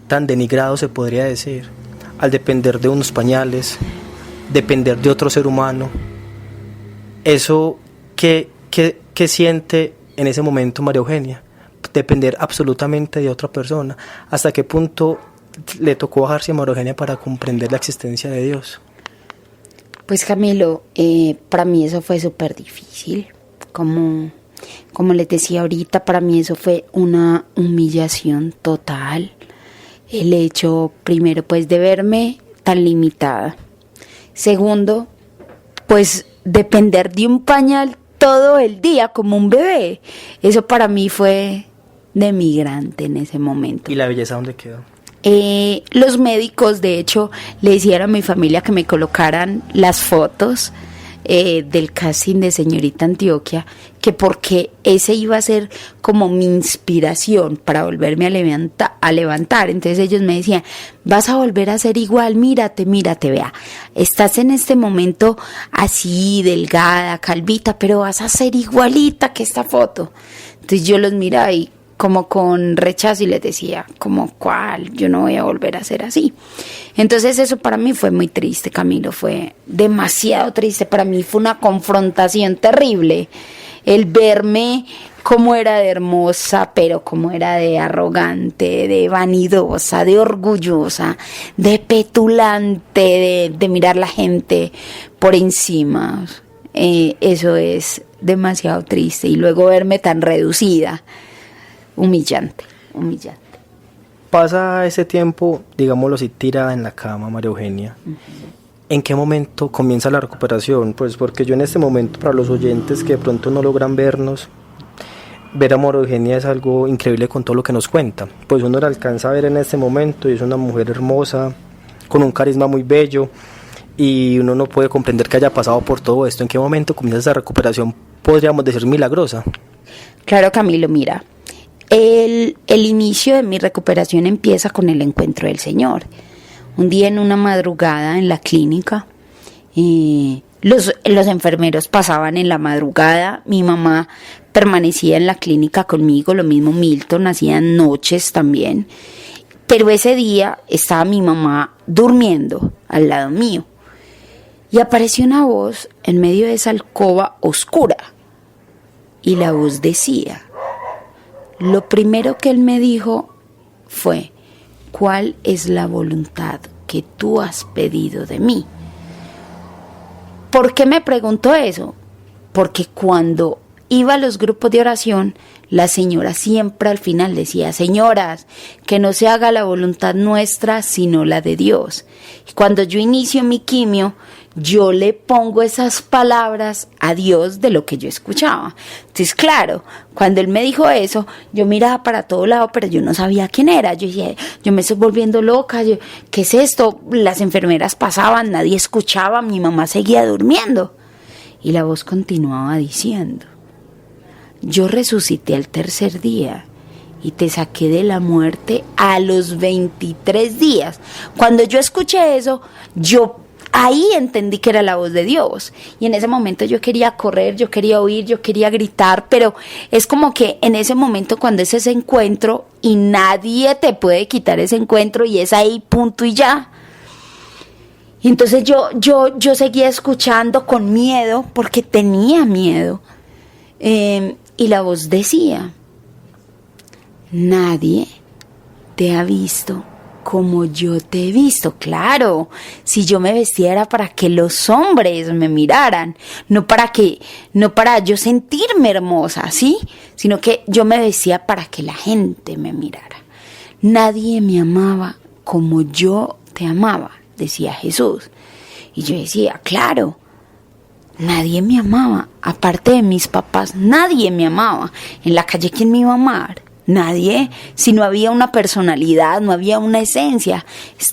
tan denigrado, se podría decir, al depender de unos pañales, depender de otro ser humano. Eso, ¿qué siente en ese momento María Eugenia? Depender absolutamente de otra persona. ¿Hasta qué punto le tocó bajarse a María Eugenia para comprender la existencia de Dios? Pues Camilo, para mí eso fue súper difícil. Como les decía ahorita, para mí eso fue una humillación total. El hecho, primero, pues de verme tan limitada. Segundo, pues depender de un pañal todo el día como un bebé. Eso para mí fue denigrante en ese momento. ¿Y la belleza dónde quedó? Los médicos, de hecho, le hicieron a mi familia que me colocaran las fotos del casting de Señorita Antioquia, que porque ese iba a ser como mi inspiración para volverme a levantar. Entonces ellos me decían, vas a volver a ser igual, mírate, vea, estás en este momento así, delgada, calvita, pero vas a ser igualita que esta foto. Entonces yo los miraba y como con rechazo y les decía, como cuál, yo no voy a volver a ser así. Entonces eso para mí fue muy triste, Camilo, fue demasiado triste, para mí fue una confrontación terrible, el verme cómo era de hermosa, pero cómo era de arrogante, de vanidosa, de orgullosa, de petulante, de mirar la gente por encima. Eso es demasiado triste, y luego verme tan reducida. Humillante. Pasa ese tiempo, digámoslo así, tirada en la cama, María Eugenia. Uh-huh. ¿En qué momento comienza la recuperación? Pues porque yo en este momento, para los oyentes que de pronto no logran vernos, ver a María Eugenia es algo increíble con todo lo que nos cuenta. Pues uno la alcanza a ver en este momento y es una mujer hermosa, con un carisma muy bello, y uno no puede comprender que haya pasado por todo esto. ¿En qué momento comienza esa recuperación, podríamos decir, milagrosa? Claro, Camilo, mira. El inicio de mi recuperación empieza con el encuentro del Señor. Un día en una madrugada en la clínica, los enfermeros pasaban en la madrugada, mi mamá permanecía en la clínica conmigo, lo mismo Milton, hacían noches también, pero ese día estaba mi mamá durmiendo al lado mío y apareció una voz en medio de esa alcoba oscura y la voz decía: lo primero que él me dijo fue, ¿cuál es la voluntad que tú has pedido de mí? ¿Por qué me preguntó eso? Porque cuando iba a los grupos de oración, la señora siempre al final decía: señoras, que no se haga la voluntad nuestra, sino la de Dios. Y cuando yo inicio mi quimio, yo le pongo esas palabras a Dios de lo que yo escuchaba. Entonces, claro, cuando él me dijo eso, yo miraba para todo lado, pero yo no sabía quién era. Yo decía, yo me estoy volviendo loca, ¿qué es esto? Las enfermeras pasaban, nadie escuchaba, mi mamá seguía durmiendo. Y la voz continuaba diciendo: yo resucité al tercer día y te saqué de la muerte a los 23 días. Cuando yo escuché eso, ahí entendí que era la voz de Dios. Y en ese momento yo quería correr, yo quería huir, yo quería gritar, pero es como que en ese momento, cuando es ese encuentro y nadie te puede quitar ese encuentro y es ahí, punto y ya. Y entonces yo seguía escuchando con miedo, porque tenía miedo. Y la voz decía: nadie te ha visto como yo te he visto. Claro, si yo me vestía era para que los hombres me miraran, no para yo sentirme hermosa, ¿sí? Sino que yo me vestía para que la gente me mirara. Nadie me amaba como yo te amaba, decía Jesús. Y yo decía, claro, nadie me amaba, aparte de mis papás, nadie me amaba. En la calle, ¿quién me iba a amar? Nadie. Si no había una personalidad, no había una esencia.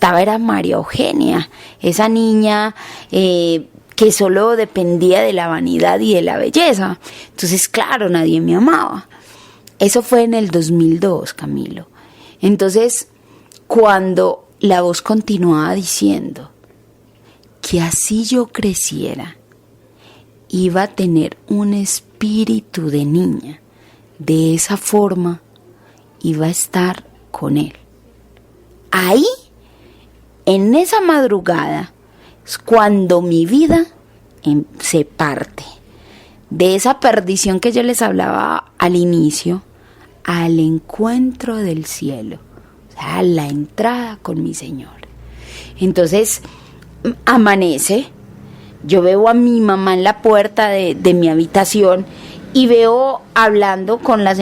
Era María Eugenia, esa niña que solo dependía de la vanidad y de la belleza. Entonces, claro, nadie me amaba. Eso fue en el 2002, Camilo. Entonces, cuando la voz continuaba diciendo que así yo creciera, iba a tener un espíritu de niña, de esa forma iba a estar con él. ahí, en esa madrugada, es cuando mi vida se parte. De esa perdición que yo les hablaba al inicio, al encuentro del cielo, o sea, a la entrada con mi Señor. Entonces, amanece, yo veo a mi mamá en la puerta de mi habitación y la veo hablando con las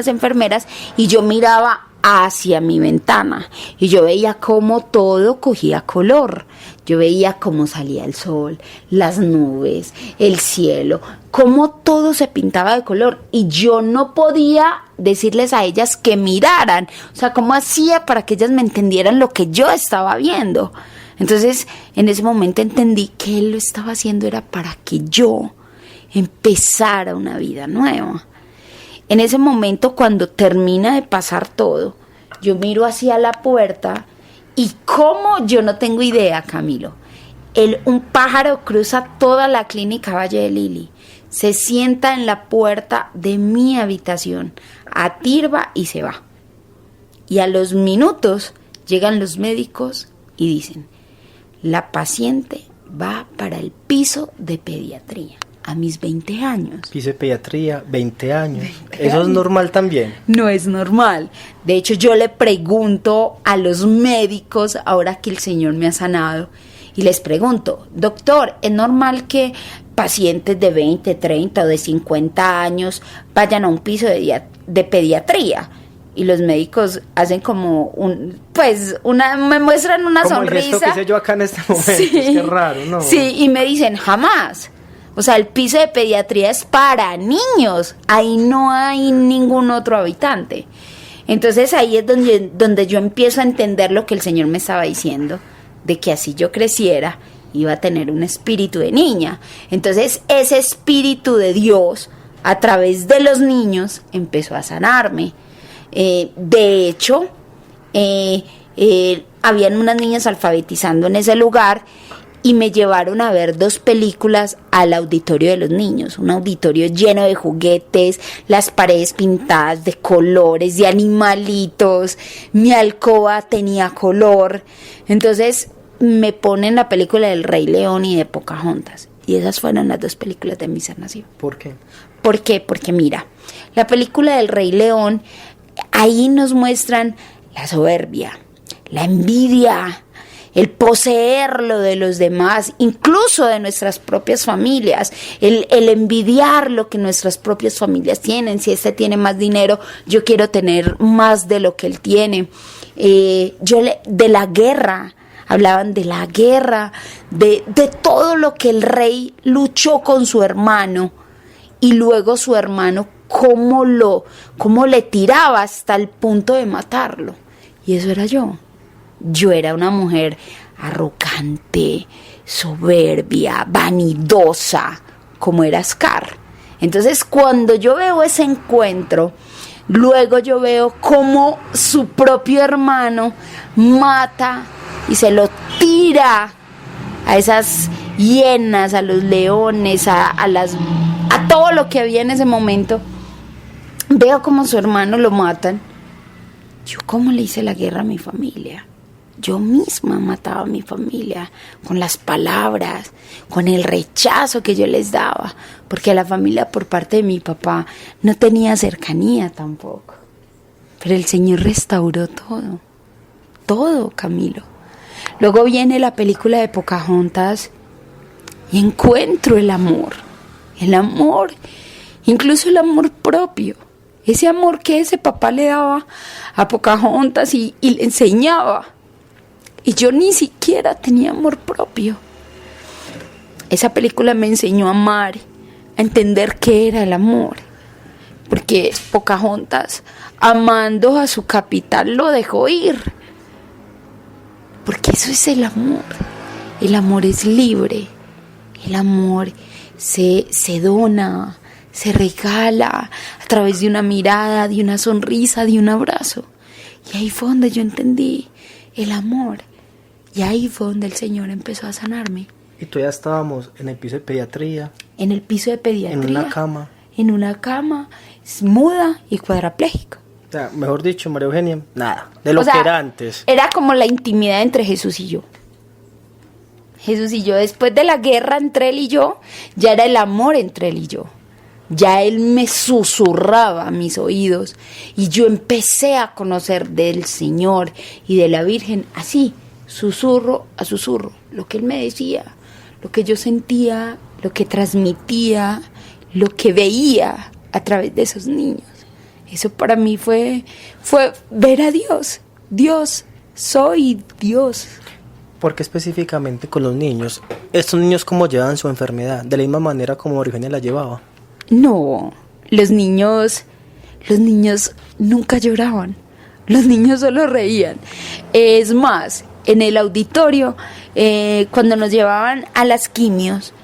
enfermeras, y yo miraba hacia mi ventana y yo veía cómo todo cogía color. Yo veía cómo salía el sol, las nubes, el cielo, cómo todo se pintaba de color, y yo no podía decirles a ellas que miraran, o sea, cómo hacía para que ellas me entendieran lo que yo estaba viendo. Entonces, en ese momento entendí que Él lo estaba haciendo era para que yo empezara una vida nueva. En ese momento, cuando termina de pasar todo, yo miro hacia la puerta y cómo, yo no tengo idea, Camilo, un pájaro cruza toda la clínica Valle de Lili, se sienta en la puerta de mi habitación, atirba y se va. Y a los minutos llegan los médicos y dicen: la paciente va para el piso de pediatría. A mis 20 años. Piso de pediatría, 20 años. ¿Eso es normal también? No es normal. De hecho, yo le pregunto a los médicos, ahora que el Señor me ha sanado, y les pregunto: doctor, ¿es normal que pacientes de 20, 30 o de 50 años vayan a un piso de pediatría? Y los médicos hacen como me muestran una como sonrisa. El gesto que hice yo acá en este momento, sí, es que es raro, ¿no? Sí, y me dicen: jamás. O sea, el piso de pediatría es para niños, ahí no hay ningún otro habitante. Entonces ahí es donde yo empiezo a entender lo que el Señor me estaba diciendo, de que así yo creciera, iba a tener un espíritu de niña. Entonces ese espíritu de Dios, a través de los niños, empezó a sanarme. De hecho, habían unas niñas alfabetizando en ese lugar, y me llevaron a ver 2 películas al auditorio de los niños, un auditorio lleno de juguetes, las paredes pintadas de colores, de animalitos, mi alcoba tenía color. Entonces me ponen la película del Rey León y de Pocahontas, y esas fueron las 2 películas de mi sanación. ¿Por qué? ¿Por qué? Porque mira, la película del Rey León, ahí nos muestran la soberbia, la envidia, el poseer lo de los demás, incluso de nuestras propias familias, el envidiar lo que nuestras propias familias tienen. Si este tiene más dinero, yo quiero tener más de lo que él tiene. De la guerra, hablaban de la guerra, de todo lo que el rey luchó con su hermano, y luego su hermano cómo le tiraba hasta el punto de matarlo. Y eso era yo. Yo era una mujer arrogante, soberbia, vanidosa, como era Scar. Entonces, cuando yo veo ese encuentro, luego yo veo cómo su propio hermano mata y se lo tira a esas hienas, a los leones, a todo lo que había en ese momento. Veo cómo su hermano lo matan. Yo cómo le hice la guerra a mi familia. Yo misma mataba a mi familia con las palabras, con el rechazo que yo les daba, porque la familia por parte de mi papá no tenía cercanía tampoco. Pero el Señor restauró todo, Camilo. Luego viene la película de Pocahontas y encuentro el amor, incluso el amor propio. Ese amor que ese papá le daba a Pocahontas y le enseñaba. Y yo ni siquiera tenía amor propio. Esa película me enseñó a amar, a entender qué era el amor. Porque Pocahontas, amando a su capital, lo dejó ir. Porque eso es el amor. El amor es libre. El amor se dona, se regala a través de una mirada, de una sonrisa, de un abrazo. Y ahí fue donde yo entendí el amor. Y ahí fue donde el Señor empezó a sanarme. Y tú ya estábamos en el piso de pediatría. En el piso de pediatría. En una cama. En una cama muda y cuadraplégica. O sea, mejor dicho, María Eugenia, nada, de lo O sea, que era antes. Era como la intimidad entre Jesús y yo. Jesús y yo, después de la guerra entre él y yo, ya era el amor entre él y yo. Ya él me susurraba a mis oídos y yo empecé a conocer del Señor y de la Virgen así, susurro a susurro, lo que él me decía, lo que yo sentía, lo que transmitía, lo que veía a través de esos niños. Eso para mí fue ver a Dios. Dios, soy Dios. Porque específicamente con los niños, estos niños cómo llevan su enfermedad, de la misma manera como María Eugenia la llevaba. No, los niños nunca lloraban, los niños solo reían. Es más, en el auditorio, cuando nos llevaban a las quimios,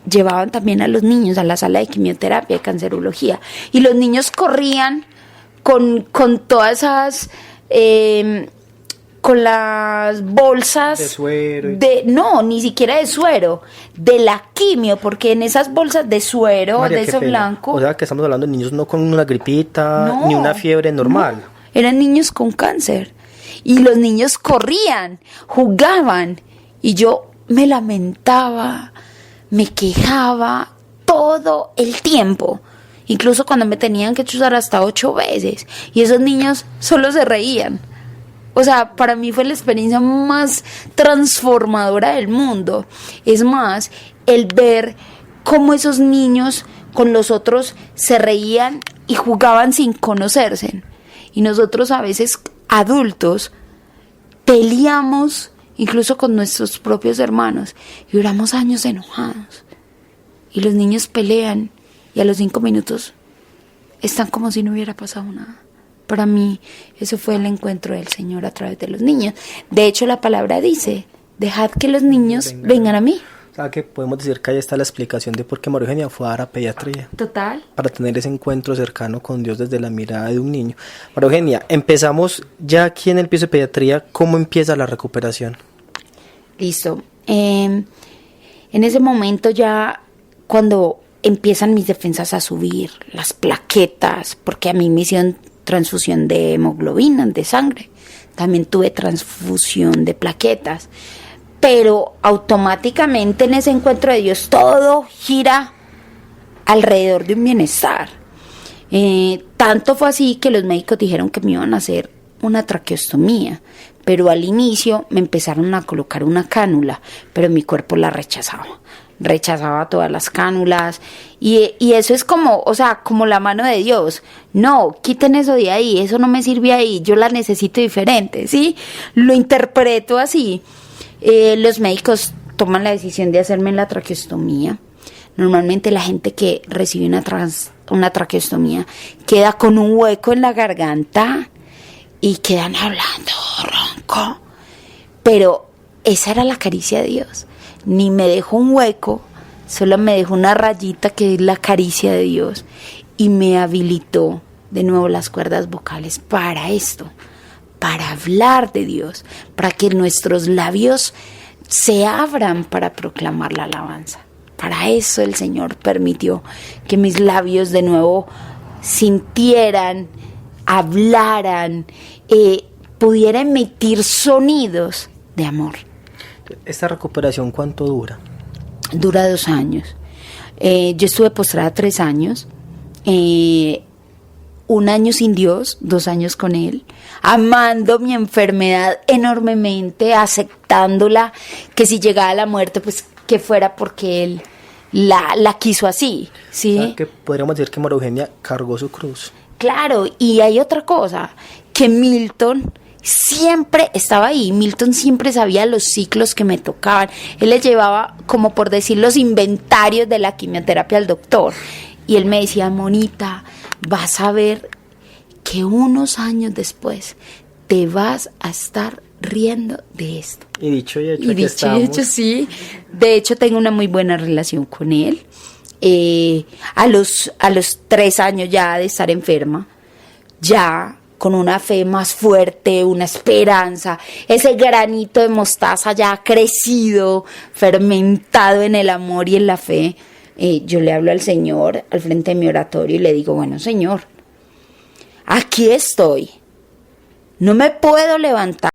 llevaban también a los niños a la sala de quimioterapia, de cancerología, y los niños corrían con todas esas... con las bolsas de suero no, ni siquiera de suero, de la quimio, porque en esas bolsas de suero, María, de ese blanco, o sea que estamos hablando de niños no con una gripita no, ni una fiebre normal, no, eran niños con cáncer y los niños corrían, jugaban y yo me lamentaba, me quejaba todo el tiempo, incluso cuando me tenían que chuzar hasta 8 veces y esos niños solo se reían. O sea, para mí fue la experiencia más transformadora del mundo. Es más, el ver cómo esos niños con los otros se reían y jugaban sin conocerse. Y nosotros a veces, adultos, peleamos incluso con nuestros propios hermanos y duramos años enojados. Y los niños pelean y a los 5 minutos están como si no hubiera pasado nada. Para mí, eso fue el encuentro del Señor a través de los niños. De hecho, la palabra dice, dejad que los niños vengan a mí. O sea, que podemos decir que ahí está la explicación de por qué María Eugenia fue a dar a pediatría. Total. Para tener ese encuentro cercano con Dios desde la mirada de un niño. María Eugenia, empezamos ya aquí en el piso de pediatría. ¿Cómo empieza la recuperación? Listo. En ese momento ya, cuando empiezan mis defensas a subir, las plaquetas, porque a mí me hicieron transfusión de hemoglobina, de sangre. También tuve transfusión de plaquetas. Pero automáticamente en ese encuentro de Dios todo gira alrededor de un bienestar. Tanto fue así que los médicos dijeron que me iban a hacer una traqueostomía. Pero al inicio me empezaron a colocar una cánula, pero mi cuerpo la rechazaba todas las cánulas y eso es como, o sea, como la mano de Dios. No, quiten eso de ahí, eso no me sirve ahí, yo la necesito diferente, ¿sí? Lo interpreto así. Los médicos toman la decisión de hacerme la traqueostomía. Normalmente la gente que recibe una traqueostomía queda con un hueco en la garganta y quedan hablando ronco, pero esa era la caricia de Dios. Ni me dejó un hueco, solo me dejó una rayita que es la caricia de Dios y me habilitó de nuevo las cuerdas vocales para esto, para hablar de Dios, para que nuestros labios se abran para proclamar la alabanza. Para eso el Señor permitió que mis labios de nuevo sintieran, hablaran, pudiera emitir sonidos de amor. ¿Esta recuperación cuánto dura? Dura 2 años. Yo estuve postrada 3 años. 1 año sin Dios, 2 años con Él, amando mi enfermedad enormemente, aceptándola, que si llegaba la muerte, pues que fuera porque Él la quiso así, ¿sí? O sea, que podríamos decir que María Eugenia cargó su cruz. Claro, y hay otra cosa, que Milton siempre estaba ahí. Milton siempre sabía los ciclos que me tocaban. Él le llevaba, como por decir, los inventarios de la quimioterapia al doctor. Y él me decía, Monita, vas a ver que unos años después te vas a estar riendo de esto. Y dicho y hecho, y dicho y hecho, sí. De hecho, tengo una muy buena relación con él. A los 3 años ya de estar enferma, ya con una fe más fuerte, una esperanza, ese granito de mostaza ya ha crecido, fermentado en el amor y en la fe. Yo le hablo al Señor al frente de mi oratorio y le digo, bueno, Señor, aquí estoy. No me puedo levantar.